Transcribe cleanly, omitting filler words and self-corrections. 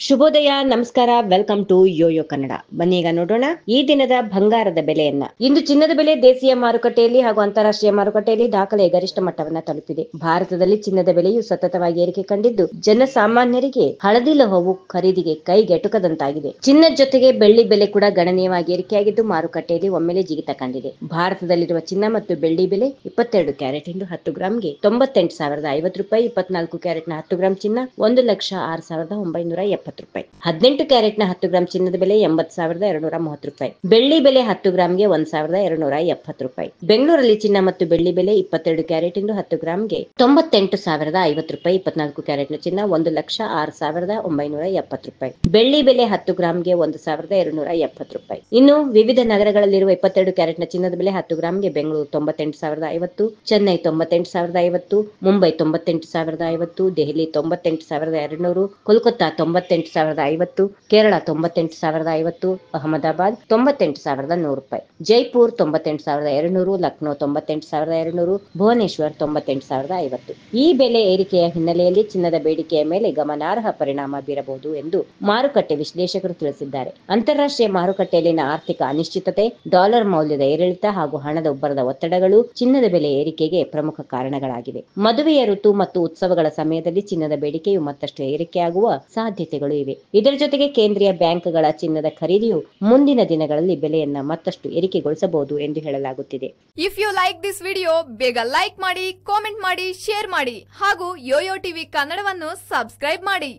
ಶುಭೋದಯ, ನಮಸ್ಕಾರ. Welcome to YoYo Kannada. ಬನ್ನಿ ಈಗ ನೋಡೋಣ ಈ ದಿನದ ಬಂಗಾರದ ಬೆಲೆಯನ್ನ. ಇಂದು ಚಿನ್ನದ ಬೆಲೆ ದೇಶೀಯ ಮಾರುಕಟ್ಟೆಯಲ್ಲಿ ಹಾಗೂ ಅಂತಾರಾಷ್ಟ್ರೀಯ ಮಾರುಕಟ್ಟೆಯಲ್ಲಿ ದಾಖಲೆ ಗರಿಷ್ಠ ಮಟ್ಟವನ್ನ ತಲುಪಿದೆ. ಭಾರತದಲ್ಲಿ ಚಿನ್ನದ ಬೆಲೆಯು ಸತತವಾಗಿ ಏರಿಕೆ ಕಂಡಿದ್ದು, ಜನಸಾಮಾನ್ಯರಿಗೆ ಹಳದಿ ಲೋಹವು ಖರೀದಿಗೆ ಕೈಗೆಟುಕದಂತಾಗಿದೆ. ಚಿನ್ನದ ಜೊತೆಗೆ ಬೆಳ್ಳಿ ಬೆಲೆ ಕೂಡ ಗಣನೀಯವಾಗಿ ಏರಿಕೆಯಾಗಿದ್ದು, ಮಾರುಕಟ್ಟೆಯಲ್ಲಿ ಒಮ್ಮೆಲೆ ಜಿಗಿತ ಕಂಡಿದೆ. ಭಾರತದಲ್ಲಿರುವ ಚಿನ್ನ ಮತ್ತು ಬೆಳ್ಳಿ ಬೆಲೆ 22 ಕ್ಯಾರೆಟ್ ಇಂದು 10 ಗ್ರಾಂಗೆ 98,050 ರೂಪಾಯಿ, 24 ಕ್ಯಾರೆಟ್ನ 10 ಗ್ರಾಂ ಚಿನ್ನ 1,06,970 ರೂಪಾಯಿ, 18 ಕ್ಯಾರೆಟ್ನ 10 ಗ್ರಾಂ ಚಿನ್ನದ ಬೆಲೆ 80,230 ರೂಪಾಯಿ, ಬೆಳ್ಳಿ ಬೆಲೆ 10 ಗ್ರಾಂಗೆ 1,270 ರೂಪಾಯಿ. ಬೆಂಗಳೂರಲ್ಲಿ ಚಿನ್ನ ಮತ್ತು ಬೆಳ್ಳಿ ಬೆಲೆ 22 ಕ್ಯಾರೆಟ್ ಇಂದು 10 ಗ್ರಾಂಗೆ 98,050 ರೂಪಾಯಿ, 24 ಕ್ಯಾರೆಟ್ನ ಚಿನ್ನ 1,06,970 ರೂಪಾಯಿ, ಬೆಳ್ಳಿ ಬೆಲೆ 10 ಗ್ರಾಂಗೆ 1,270 ರೂಪಾಯಿ. ಇನ್ನು ವಿವಿಧ ನಗರಗಳಲ್ಲಿರುವ 22 ಕ್ಯಾರೆಟ್ನ ಚಿನ್ನದ ಬೆಲೆ 10 ಗ್ರಾಂಗೆ ಬೆಂಗಳೂರು 98,050, ಚೆನ್ನೈ 98,050, ಮುಂಬೈ 98,050, ದೆಹಲಿ 98,200, ಕೋಲ್ಕತ್ತಾ 98,050, ಕೇರಳ 98,050, ಅಹಮದಾಬಾದ್ 98,100 ರೂಪಾಯಿ, ಜೈಪುರ್ 98,200, ಲಕ್ನೋ 98,200, ಭುವನೇಶ್ವರ್ 98,050. ಈ ಬೆಲೆ ಏರಿಕೆಯ ಹಿನ್ನೆಲೆಯಲ್ಲಿ ಚಿನ್ನದ ಬೇಡಿಕೆಯ ಮೇಲೆ ಗಮನಾರ್ಹ ಪರಿಣಾಮ ಬೀರಬಹುದು ಎಂದು ಮಾರುಕಟ್ಟೆ ವಿಶ್ಲೇಷಕರು ತಿಳಿಸಿದ್ದಾರೆ. ಅಂತಾರಾಷ್ಟ್ರೀಯ ಮಾರುಕಟ್ಟೆಯಲ್ಲಿನ ಆರ್ಥಿಕ ಅನಿಶ್ಚಿತತೆ, ಡಾಲರ್ ಮೌಲ್ಯದ ಏರಿಳಿತ ಹಾಗೂ ಹಣದ ಉಬ್ಬರದ ಒತ್ತಡಗಳು ಚಿನ್ನದ ಬೆಲೆ ಏರಿಕೆಗೆ ಪ್ರಮುಖ ಕಾರಣಗಳಾಗಿವೆ. ಮದುವೆಯ ಋತು ಮತ್ತು ಉತ್ಸವಗಳ ಸಮಯದಲ್ಲಿ ಚಿನ್ನದ ಬೇಡಿಕೆಯು ಮತ್ತಷ್ಟು ಏರಿಕೆಯಾಗುವ ಸಾಧ್ಯತೆಗಳು ಇವೆ. ಇದರ ಜೊತೆಗೆ ಕೇಂದ್ರೀಯ ಬ್ಯಾಂಕ್ಗಳ ಚಿನ್ನದ ಖರೀದಿಯು ಮುಂದಿನ ದಿನಗಳಲ್ಲಿ ಬೆಲೆಯನ್ನ ಮತ್ತಷ್ಟು ಏರಿಕೆಗೊಳಿಸಬಹುದು ಎಂದು ಹೇಳಲಾಗುತ್ತಿದೆ. If you like this video, ಬೇಗ ಲೈಕ್ ಮಾಡಿ, ಕಾಮೆಂಟ್ ಮಾಡಿ, ಶೇರ್ ಮಾಡಿ ಹಾಗೂ ಯೋಯೋ ಟಿವಿ ಕನ್ನಡವನ್ನು ಸಬ್ಸ್ಕ್ರೈಬ್ ಮಾಡಿ.